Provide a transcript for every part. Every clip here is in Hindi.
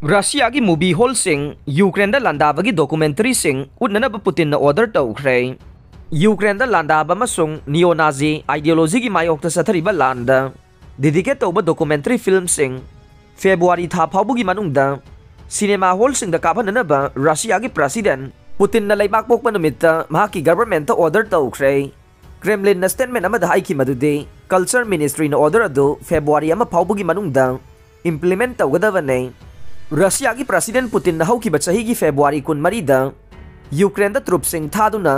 Russia की मूवी हॉल सिंह यूक्रेन लांदाबगी डॉक्यूमेंटरी सिंह उन्ननब पुतिन ऑर्डर तौख्रे यूक्रेन लांदाब नियोनाजी आइडियोलॉजी की मायोक्ता सथरिब लांद डेडिकेट तौब डॉक्यूमेंटरी फिल्म सिंह फेब्रुआरी था फाउबगी मनुंगदा सिनेमा हॉल सिंह काफननब रशिया की प्रेसिडेंट पुतिन लेबाक पोकप नुमित्ता महाकी गवर्नमेंट ऑर्डर तौख्रे क्रेमलिन स्टेटमेंट अमद हाइकी मदुदे कल्चर मिनिस्ट्री ऑर्डर अदु फेब्रुआरी अमा फाउबगी मनुंगदा इंप्लीमेंट तौगदबने रशिया की प्रेसिडेंट पुतिन हौकिब चही की February 13 Ukraine troupe Singh थादुना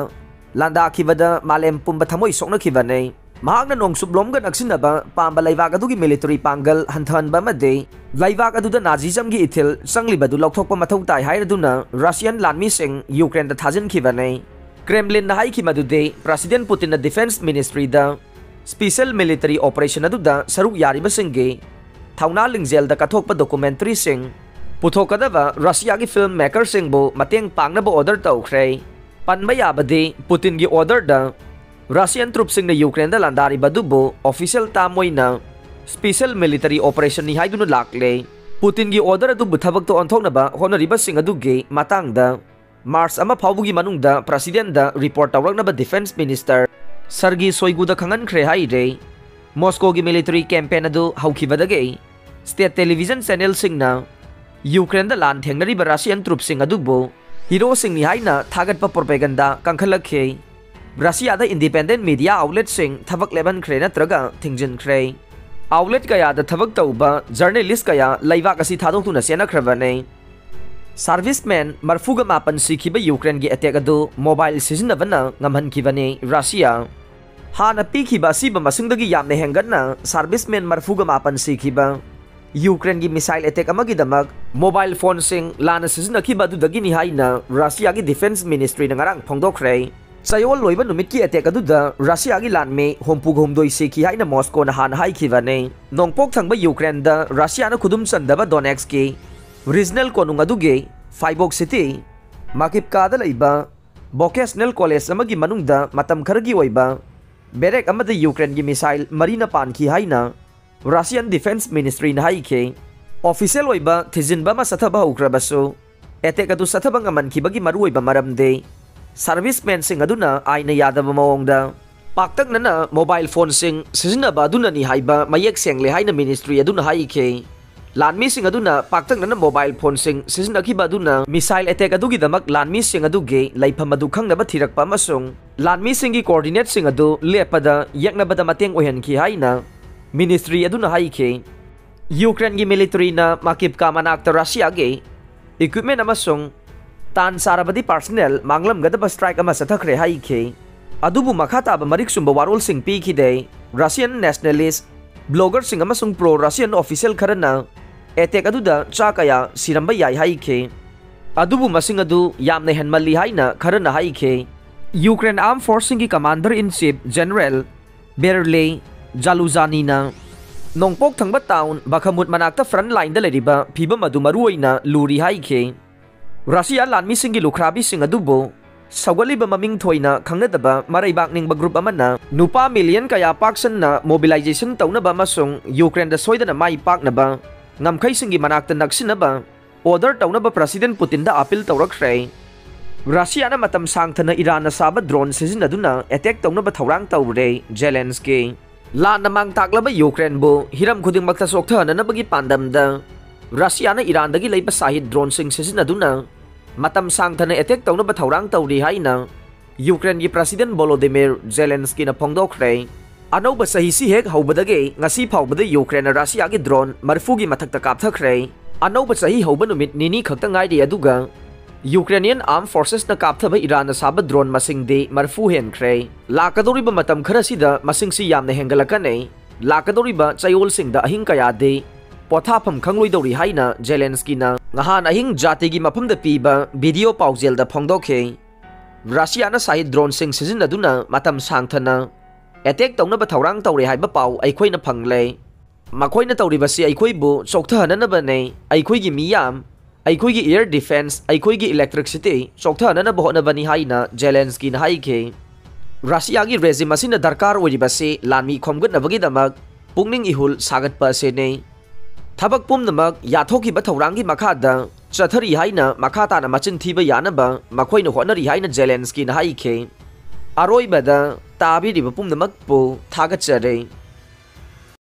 लांदाखिबद मालेम पुंब थमोई सोकनखिबने महाकना नोंगसुबलोमग नक्सिनब पांब लैबाक अदुगी military Pongal हंथनब मदे लैबाक अदुदा नाजीजम की इथिल संगलिबदु लौथोकप मथौ ताई हाइरदुना रशियन लानमी सिंह यूक्रेन द थाजनखिबने क्रेमलिन हाइकी मदुदे प्रेसिडेंट पुतिन डिफेंस मिनिस्ट्री द स्पेशल मिलिटरी ऑपरेशन अदुदा सरुक यारिब सिंगे थौना लिंगजेल द कथोकप डॉक्यूमेंटरी सिंह पुथोकदब रशिया की फिल्म मेकर सिंह मतेंग पांगनब ऑर्डर तौख्रे पनब याबदे पुतिन की ऑर्डर द रशियन ट्रुप सिंह यूक्रेन लांदारिबदुबो ऑफिशियल तामोइना स्पेशल मिलिटरी ऑपरेशन नि हाइदुना लाकले पुतिन की ऑर्डर अदुबु थबक तो ऑन्थोकनब होनरिब सिंह अदुगे मातांग द मार्च अमा फाउबगी मनुंग द प्रेसिडेंट द रिपोर्ट तौरकनब डिफेंस मिनिस्टर सर्गी सोइगु द खंगनख्रे हाइरे मॉस्को की मिलिटरी कैंपेन अदु हौखिबदगे स्टेट टेलीविजन चैनल सिंगना यूक्रेन लान थेंगनरिब रशियन ट्रुप सिंह अदुबो हीरो सिंह हाइना थागतप प्रोपेगेंडा कंखलखे रशिया द इंडिपेंडेंट मीडिया आउटलेट सिंह थबक लेबनख्रे नत्रगा थिंगजिनख्रे आउटलेट कया द थबक तौबा जर्नलिस्ट कया लैबाक असि थादोक्तुना सेनख्रबने सर्विसमैन मरफुगा मापन सिखिब यूक्रेन की अटैक अदु मोबाइल सिजनबना ngамहनखिबने रशिया हाना पीखिबा सिब मसिंगदगी यामने हेंगना सर्विसमैन मरफुगा मापन सिखिबा यूक्रेन की मिसाइल अटैक अमगिदमक मोबाइल फोन सिंह लाना सिजनखिबदुदगिनि हाइना रशिया की डिफेंस मिनिस्ट्री नंगरांग फोंदोख्रे चयोल लोइब नुमित की अटैक अदुदा रशिया की लान में होमपुगोमदोइ सिखि हाइना मॉस्को न हान हाइखिबने नोंगपोक थंगब यूक्रेन द रशिया न खुदुम चंदब डोनेक्स की रीजनल कोनुंग अदुगे फाइबोक सिटी माकिपकादा लैबा वोकेशनल कॉलेज अमगी मनुंग द मतम खरगी ओइबा बेरेक अमद यूक्रेन की मिसाइल मरीना पानखि हाइना रशियन डिफेंस मिनिस्ट्री हाइखे ऑफिशियल ओइबा थिजिनबा मा सथबा हौख्रबसु एटेक अदु सथबा ngамहनखिबगी मरुओइबा मरमदे सर्विसमैन सिंह अदुना आइना यादब मओंगदा पाक्तकनना मोबाइल फोन सिंह सिजनबा अदुननि हाइबा मयेक सेंगले हाइना मिनिस्ट्री अदुना हाइखे लानमी सिंह अदुना पाक्तकनना मोबाइल फोन सिंह सिजनखिबा अदुना मिसाइल एटेक अदुगी दमक लानमी सिंह अदुगे लैफम अदु खंगनबा थिरकपा अमसुंग लानमी सिंह की कोऑर्डिनेट सिंह अदु लेपदा यकनबदा मतेंग ओहनखि हाइना मिनिस्ट्री अदुना हाइखे यूक्रेन की मिलिटरी ना माकिब का मनाक्ता रशिया के इक्विपमेंट अमसुंग तान सारबदी पर्सनल मांगलमगदब स्ट्राइक अमा सथख्रे हाइखे अदुबु मखाताब मरिक सुंब वारोल सिंह पीखिदे रशियन नेशनलिस्ट ब्लॉगर सिंह अमसुंग प्रो रशियन ऑफिशियल खरना एटेक अदुदा चाकया सिरंब याई हाइखे अदुबु मसिंग अदु यामने हेनमल्ली हाइना खरना हाइखे यूक्रेन आर्म फोर्स की commander in chief general Valery जालुजानीना नोंगपोक थंगबा टाउन बखमुत मनाक्ता फ्रंट लाइन द लेरिबा फिबम अदु मरुओइना लूरी हाइखे रशिया लानमी सिंह की लुखराबी सिंह अदुबो सौगलिबा ममिंग थोइना खंगनदबा मरैबाकनिंगबा ग्रुप अमना नुपा मिलियन कया पाक्सनना मोबिलाइजेशन तौनबा अमसुंग यूक्रेन द सोइदना माइ पाकनबा ngамखै सिंह की मनाक्ता नक्सिनबा ऑर्डर तौनबा प्रेसिडेंट पुतिन द अपील तौरख्रे रशिया न मतम सांगथना ईरान साब ड्रोन सिजनदुना अटैक तौनबा थौरांग तौरे जेलेंस्की लान मांग ताकलब यूक्रेन बो हिरम खुदिंगमक्ता सोक्थननबगी पांडमदा रशिया न ईरान दगी लैब साहिद ड्रोन सिंह सिजनदुना मतम सांगथना अटैक तौनबा थौरांग तौरी हाइना यूक्रेन की प्रेसिडेंट वोलोदिमिर जेलेंस्की न फोंदोख्रे अनौब सहीसी हेक हौबदगे ngasi फाउबद यूक्रेन रशिया की ड्रोन मरफू की मथक्ता कापथख्रे अनौब सही हौब नुमित निनी खक्ता ngairi अदुगा यूक्रेनियन आर्म फोर्सेस न कापथब ईरान साब ड्रोन मसिंग दे मरफू हेनख्रे लाकदोरिब मतम खरसिदा मसिंगसी यामने हेंगलकने लाकदोरिब चयोल सिंह द अहिंग कया दे पोथाफम खंगलोइदौरी हाइना जेलेंस्की न ngahन अहिंग जाति की मफम द पीबा वीडियो पाउजेल द फोंदोखे रशिया न साहिद ड्रोन सिंह सिजनदुना मतम सांगथना अटैक तौनबा थौरांग तौरे हाइबा पाउ अइखोइना फंगले मखोइना तौरिबसी अइखोइबु चौथहननबने अइखोइगी मियाम अइखोइगी एयर डिफेंस अइखोइगी इलेक्ट्रिसिटी चौथहननब होनबनी हाइना जेलेंस्की न हाइखे रशिया की रेजिम असिना दरकार ओइरिबसे लानमी खोमगनबगीदमक पुंगनिंग इहुल सागतपा असेने थबक पुमनमक याथोखिबा थौरांगी मखादा चथरी हाइना मखा ताना मचिन थीबा यानबा मखोइना होनरी हाइना जेलेंस्की ना हाइखे अरोइबदा ताबिरिबा पुमनमक पु थागचरे।